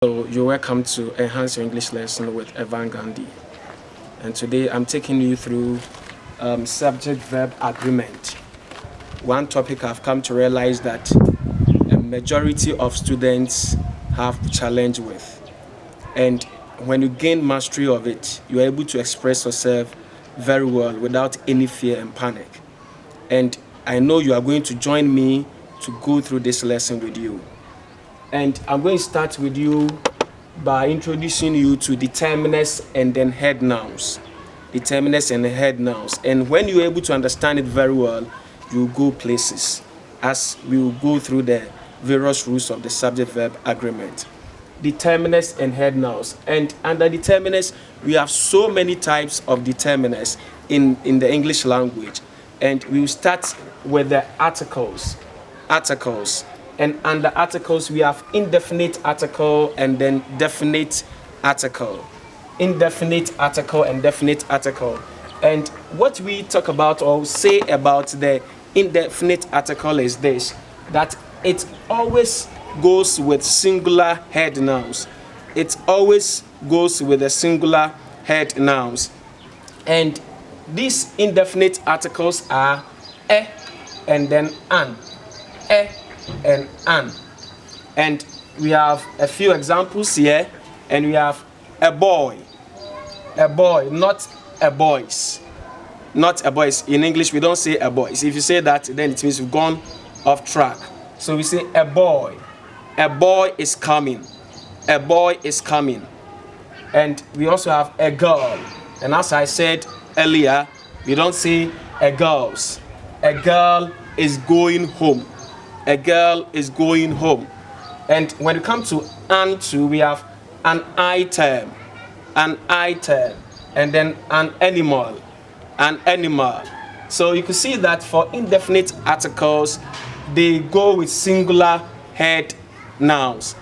So you're welcome to Enhance Your English Lesson with Evan Gandhi. And today I'm taking you through subject-verb agreement. One topic I've come to realize that a majority of students have challenge with. And when you gain mastery of it, you're able to express yourself very well without any fear and panic. And I know you are going to join me to go through this lesson with you. And I'm going to start with you by introducing you to determinants and then head nouns. Determinants and head nouns. And when you're able to understand it very well, you'll go places as we will go through the various rules of the subject-verb agreement. Determinants and head nouns. And under determinants, we have so many types of determinants in the English language. And we'll start with the articles. And under articles, we have indefinite article and then definite article. Indefinite article and definite article. And what we talk about or say about the indefinite article is this, that it always goes with singular head nouns. It always goes with the singular head nouns. And these indefinite articles are and then an. And an. And we have a few examples here, and we have a boy, not a boys. Not a boys. In English, we don't say a boys. If you say that, then it means we've gone off track. So we say a boy. A boy is coming. A boy is coming. And we also have a girl. And as I said earlier, we don't say a girls. A girl is going home. A girl is going home. And when it comes to an too, we have an item, and then an animal. So you can see that for indefinite articles, they go with singular head nouns,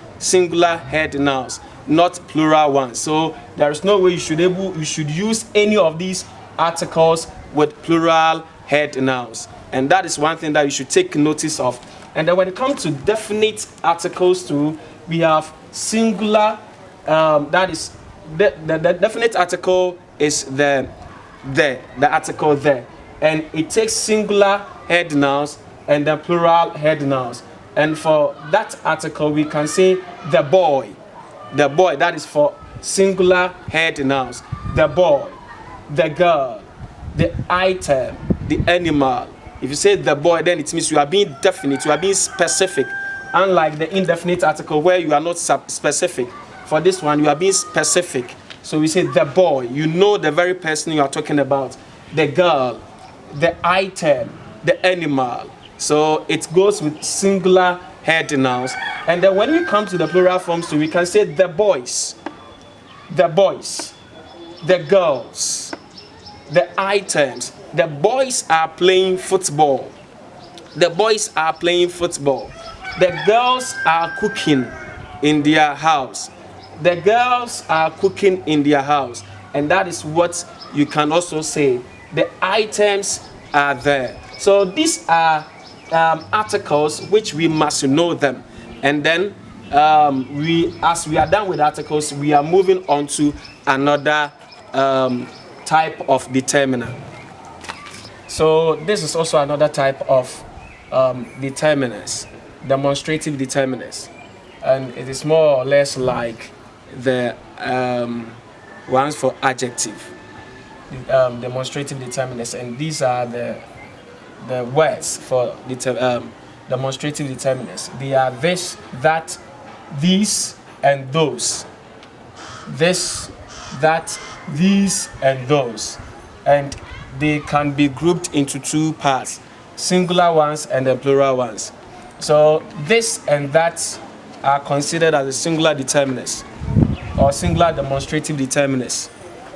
not plural ones. So there is no way you should use any of these articles with plural head nouns. And that is one thing that you should take notice of. And then when it comes to definite articles too, we have singular, that is, the definite article is the article there. And it takes singular head nouns and the plural head nouns. And for that article, we can say the boy, that is for singular head nouns. The boy, the girl, the item, the animal. If you say the boy, then it means you are being definite, you are being specific. Unlike the indefinite article where you are not specific. For this one, you are being specific. So we say the boy, you know the very person you are talking about. The girl, the item, the animal. So it goes with singular head nouns. And then when we come to the plural forms too, we can say the boys, the girls, the items. The boys are playing football. The girls are cooking in their house. And that is what you can also say. The items are there. So these are articles which we must know them. And then as we are done with articles, we are moving on to another type of determinant. So this is also another type of determinants, demonstrative determinants, and it is more or less like the ones for adjective, demonstrative determinants, and these are the words for demonstrative determinants. They are this, that, these, and those. This, that, these, and those, and they can be grouped into two parts, singular ones and the plural ones. So this and that are considered as the singular determinants or singular demonstrative determinants,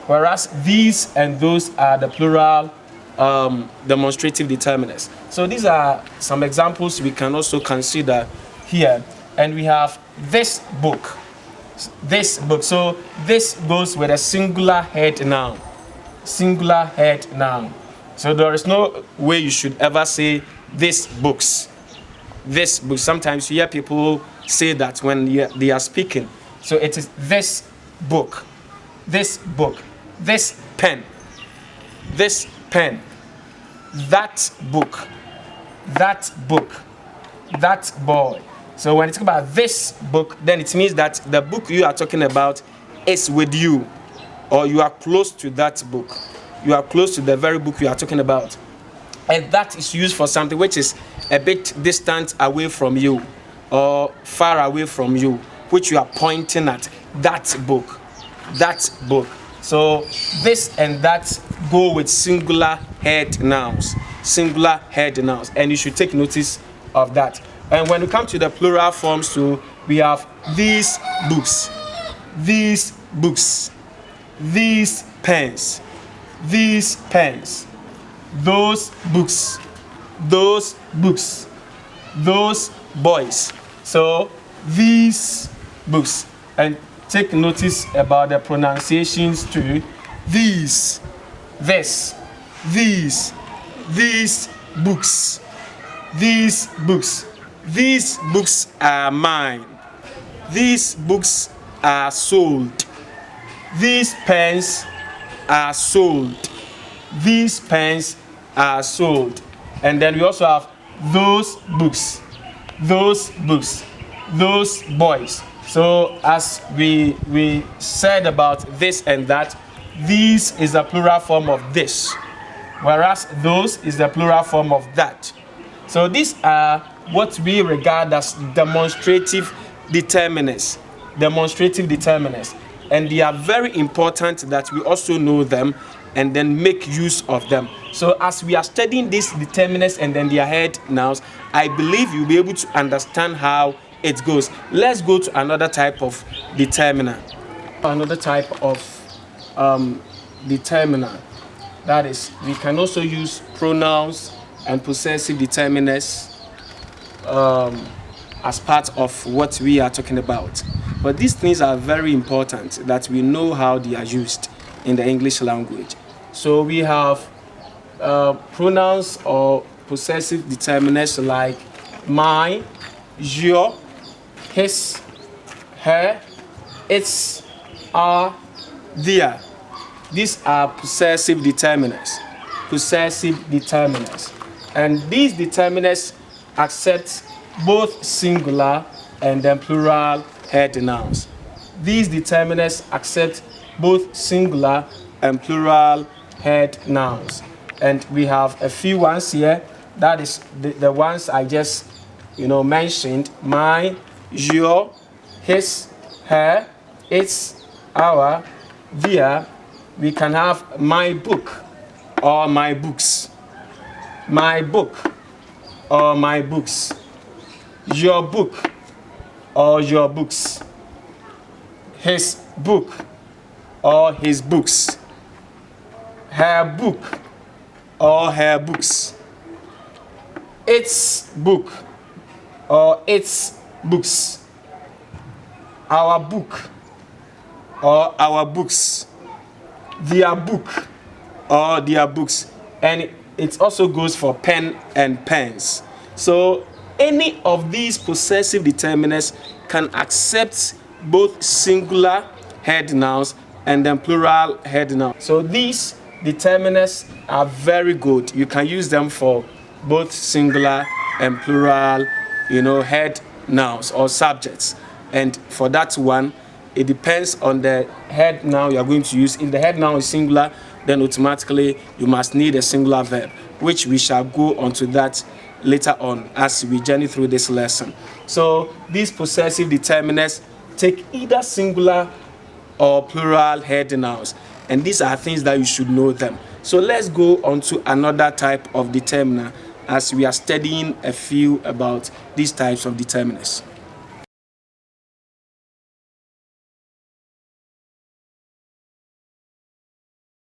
whereas these and those are the plural demonstrative determinants. So these are some examples we can also consider here. And we have this book. So this goes with a singular head noun. So there is no way you should ever say these books. Sometimes you hear people say that when they are speaking, So it is this book, this book, this pen, that book, that book, that boy. So when you talk about this book, then it means that the book you are talking about is with you, or you are close to that book. You are close to the very book you are talking about. And that is used for something which is a bit distant away from you, or far away from you, which you are pointing at. That book, that book. So this and that go with singular head nouns, singular head nouns, and you should take notice of that. And when we come to the plural forms too, we have these books, these books, these pens, these pens, those books, those books, those boys. So these books, and take notice about the pronunciations too. These, this, these books, these books. These books are mine. These books are sold. These pens are sold. These pens are sold. And then we also have those books, those books, those boys. So as we said about this and that, these is the plural form of this, whereas those is the plural form of that. So these are what we regard as demonstrative determinants. Demonstrative determinants. And they are very important that we also know them and then make use of them. So as we are studying these determinants and then their head nouns, I believe you'll be able to understand how it goes. Let's go to another type of determinant. Another type of determinant. That is, we can also use pronouns and possessive determinants as part of what we are talking about. But these things are very important that we know how they are used in the English language. So we have pronouns or possessive determinants like mine, your, his, her, its, our, their. These are possessive determinants. Possessive determinants. And these determinants accept both singular and then plural head nouns. These determinants accept both singular and plural head nouns. And we have a few ones here. That is the ones I just mentioned. Mine, your, his, her, its, our, their. We can have my book or my books. My book or my books. Your book or your books. His book or his books. Her book or her books. Its book or its books. Our book or our books. Their book or their books. And it also goes for pen and pens. So any of these possessive determinants can accept both singular head nouns and then plural head nouns. So these determinants are very good. You can use them for both singular and plural, head nouns or subjects. And for that one, it depends on the head noun you are going to use. If the head noun is singular, then automatically you must need a singular verb, which we shall go onto that later on as we journey through this lesson. So these possessive determinants take either singular or plural head nouns, and these are things that you should know them. So let's go on to another type of determinant as we are studying a few about these types of determinants.